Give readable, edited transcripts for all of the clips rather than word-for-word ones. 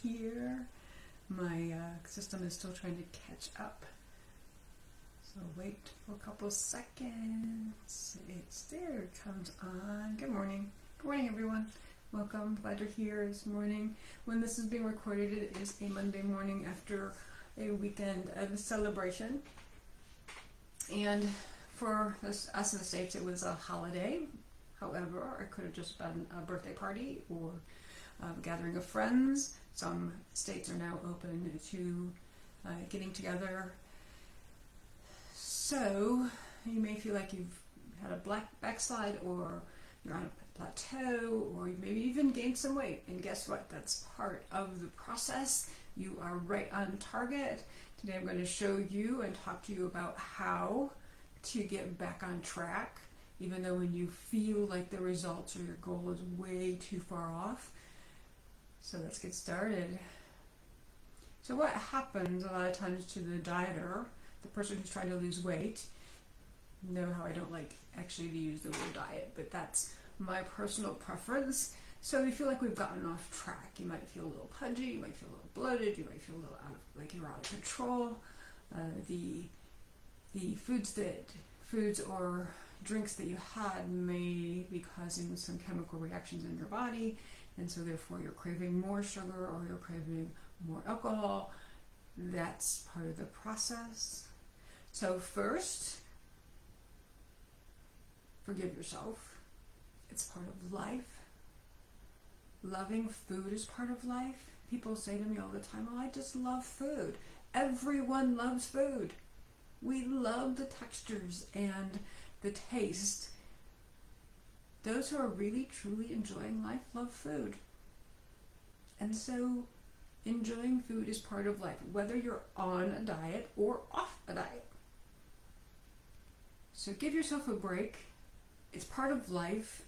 here. My system is still trying to catch up. So wait for a couple seconds. It's there, it comes on. Good morning. Good morning, everyone. Welcome. Glad you're here this morning. When this is being recorded, it is a Monday morning after a weekend of celebration. And for us in the States, it was a holiday. However, it could have just been a birthday party or a gathering of friends. Some states are now open to getting together. So you may feel like you've had a backslide, or you're on a plateau, or you maybe even gained some weight. And guess what? That's part of the process. You are right on target. Today I'm going to show you and talk to you about how to get back on track, even though when you feel like the results or your goal is way too far off. So let's get started. So what happens a lot of times to the dieter, the person who's trying to lose weight? You know how I don't like actually to use the word diet, but that's my personal preference. So we feel like we've gotten off track. You might feel a little pudgy, you might feel a little bloated, you might feel a little like you're out of control. The foods or drinks that you had may be causing some chemical reactions in your body, and so therefore you're craving more sugar or you're craving more alcohol. That's part of the process. So first, forgive yourself. It's part of life. Loving food is part of life. People say to me all the time, "Oh, I just love food." Everyone loves food. We love the textures and the taste. Those who are really, truly enjoying life love food. And so enjoying food is part of life, whether you're on a diet or off a diet. So give yourself a break. It's part of life.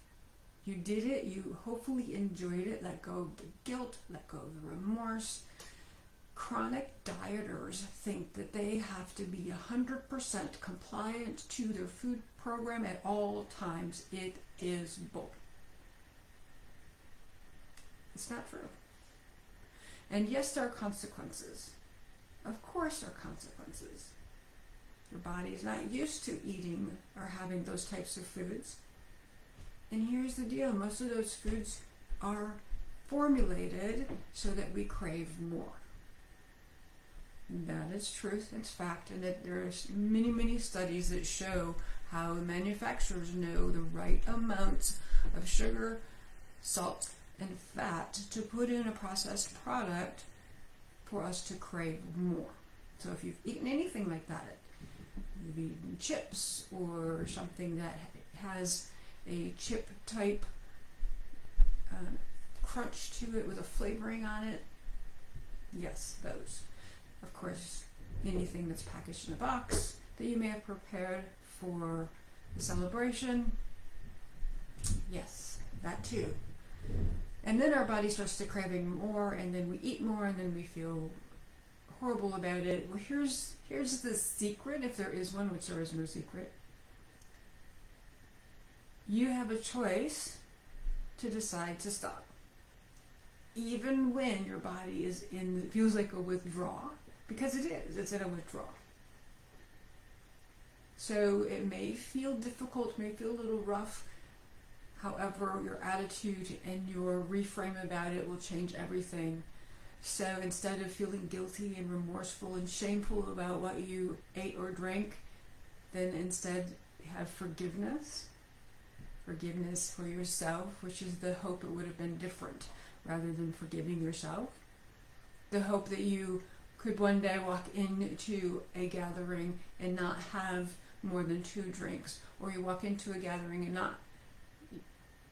You did it. You hopefully enjoyed it. Let go of the guilt. Let go of the remorse. Chronic dieters think that they have to be 100% compliant to their food program at all times. It is bull. It's not true. And yes, there are consequences. Of course there are consequences. Your body is not used to eating or having those types of foods. And here's the deal. Most of those foods are formulated so that we crave more. That is truth, it's fact, and that there's many studies that show how manufacturers know the right amounts of sugar, salt, and fat to put in a processed product for us to crave more. So if you've eaten anything like that, you've eaten chips or something that has a chip type crunch to it with a flavoring on it, yes, those. Of course, anything that's packaged in a box that you may have prepared for the celebration, yes, that too. And then our body starts to craving more, and then we eat more, and then we feel horrible about it. Well, here's the secret, if there is one, which there is no secret. You have a choice to decide to stop. Even when your body feels like a withdrawal, because it's in a withdrawal. So it may feel difficult, may feel a little rough. However, your attitude and your reframe about it will change everything. So instead of feeling guilty and remorseful and shameful about what you ate or drank, then instead have forgiveness. Forgiveness for yourself, which is the hope it would have been different, rather than forgiving yourself. The hope that you could one day walk into a gathering and not have more than 2 drinks, or you walk into a gathering and not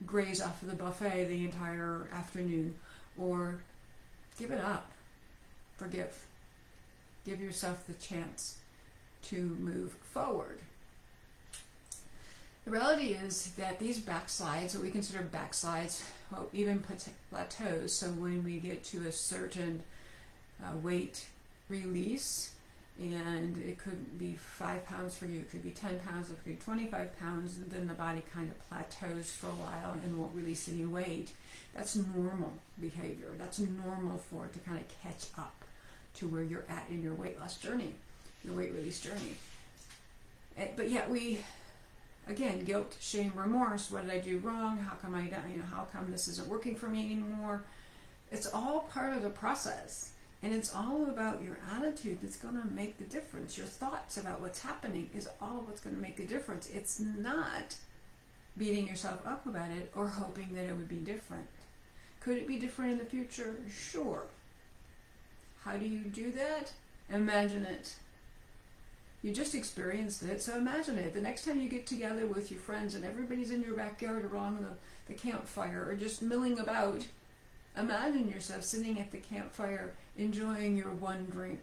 graze off of the buffet the entire afternoon, or give it up. Forgive. Give yourself the chance to move forward. The reality is that these backslides, what we consider backslides, well, even plateaus, so when we get to a certain weight release, And it could be 5 pounds for you, it could be 10 pounds, it could be 25 pounds, and then the body kind of plateaus for a while and won't release any weight. That's normal behavior. That's normal for it to kind of catch up to where you're at in your weight loss journey, your weight release journey. But yet again, guilt, shame, remorse. What did I do wrong? How come how come this isn't working for me anymore? It's all part of the process. And it's all about your attitude that's going to make the difference. Your thoughts about what's happening is all what's going to make the difference. It's not beating yourself up about it or hoping that it would be different. Could it be different in the future? Sure. How do you do that? Imagine it. You just experienced it, so imagine it. The next time you get together with your friends and everybody's in your backyard around the campfire or just milling about, imagine yourself sitting at the campfire enjoying your one drink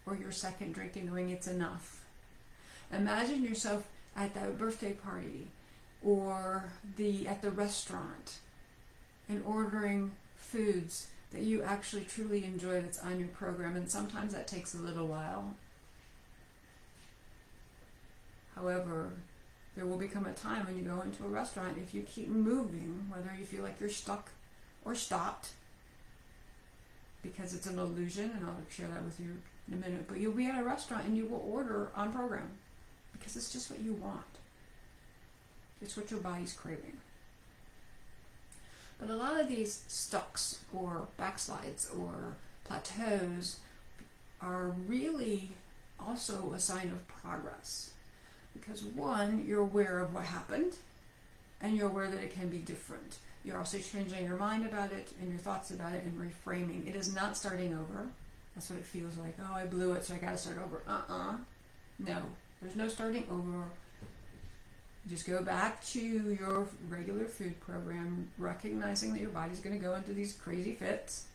or your second drink and knowing it's enough. Imagine yourself at that birthday party or at the restaurant and ordering foods that you actually truly enjoy that's on your program, and sometimes that takes a little while. However, there will become a time when you go into a restaurant, if you keep moving, whether you feel like you're stuck or stopped, because it's an illusion, and I'll share that with you in a minute, but you'll be at a restaurant and you will order on program because it's just what you want. It's what your body's craving. But a lot of these stucks or backslides or plateaus are really also a sign of progress. Because one, you're aware of what happened and you're aware that it can be different. You're also changing your mind about it and your thoughts about it and reframing. It is not starting over. That's what it feels like. Oh, I blew it, so I got to start over. No, there's no starting over. Just go back to your regular food program, recognizing that your body's going to go into these crazy fits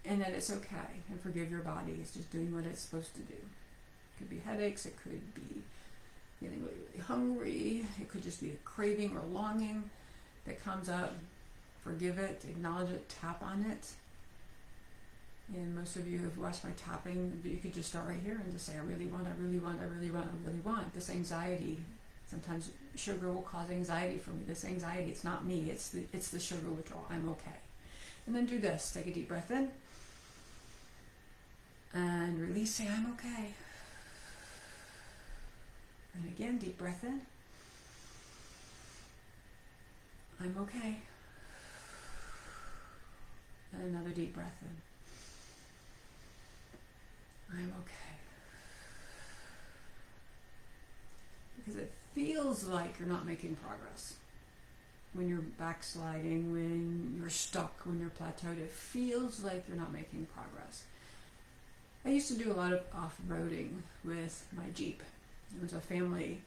and that it's okay, and forgive your body. It's just doing what it's supposed to do. It could be headaches, it could be getting really, really hungry, it could just be a craving or longing that comes up. Forgive it, acknowledge it, tap on it. And most of you have watched my tapping, but you could just start right here and just say, I really want, I really want, I really want, I really want. This anxiety, sometimes sugar will cause anxiety for me. This anxiety, it's not me, it's the sugar withdrawal. I'm okay. And then do this. Take a deep breath in. And release, say, I'm okay. And again, deep breath in. I'm okay. And another deep breath in. I'm okay. Because it feels like you're not making progress. When you're backsliding, when you're stuck, when you're plateaued, it feels like you're not making progress. I used to do a lot of off-roading with my Jeep. It was a family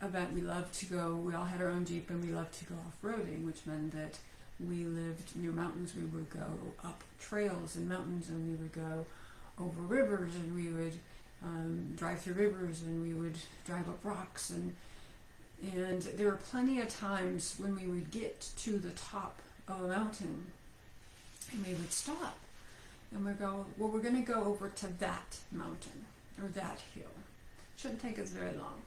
event. We loved to go, we all had our own Jeep and we loved to go off-roading, which meant that we lived near mountains. We would go up trails and mountains, and we would go over rivers, and we would drive through rivers, and we would drive up rocks, and there were plenty of times when we would get to the top of a mountain and we would stop and we'd go, well, we're going to go over to that mountain or that hill. Shouldn't take us very long.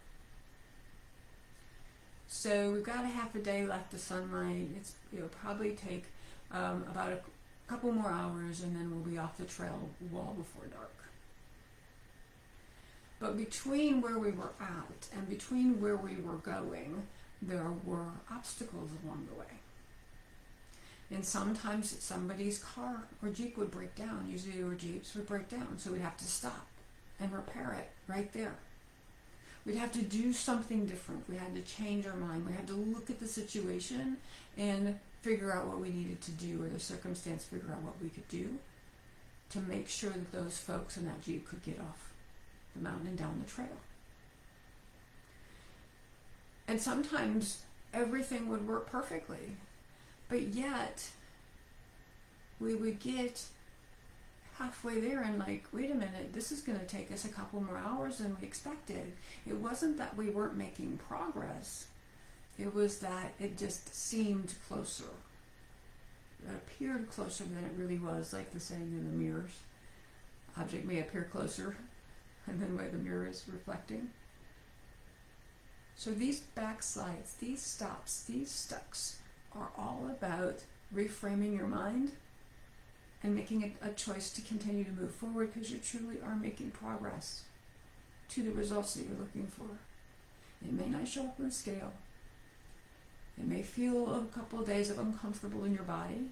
So we've got a half a day left of sunlight. It'll probably take about a couple more hours, and then we'll be off the trail well before dark. But between where we were at and between where we were going, there were obstacles along the way. And sometimes somebody's car or Jeep would break down. Usually our Jeeps would break down, so we'd have to stop and repair it right there. We'd have to do something different. We had to change our mind. We had to look at the situation and figure out what we needed to do, or the circumstance, figure out what we could do to make sure that those folks in that Jeep could get off the mountain and down the trail. And sometimes everything would work perfectly, but yet we would get halfway there and like, wait a minute, this is going to take us a couple more hours than we expected. It wasn't that we weren't making progress. It was that it just seemed closer. It appeared closer than it really was, like the saying in the mirrors. object may appear closer and then where the mirror is reflecting. So these backslides, these stops, these stucks are all about reframing your mind and making a choice to continue to move forward, because you truly are making progress to the results that you're looking for. It may not show up on the scale. It may feel a couple of days of uncomfortable in your body.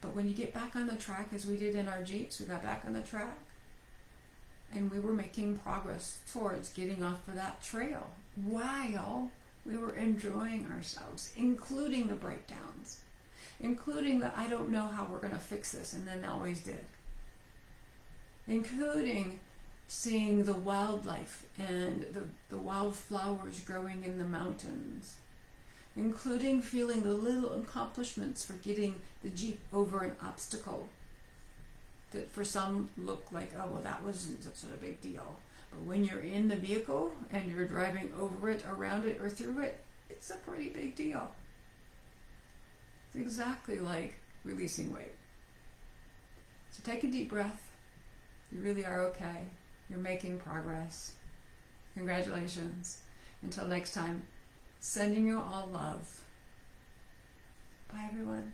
But when you get back on the track, as we did in our Jeeps, we got back on the track and we were making progress towards getting off of that trail while we were enjoying ourselves, including the breakdowns, including the I don't know how we're going to fix this, and then always did, including seeing the wildlife and the wildflowers growing in the mountains, including feeling the little accomplishments for getting the Jeep over an obstacle that for some look like, oh, well, that wasn't such a big deal. But when you're in the vehicle and you're driving over it, around it, or through it, it's a pretty big deal. It's exactly like releasing weight. So take a deep breath. You really are okay. You're making progress. Congratulations. Until next time, sending you all love. Bye, everyone.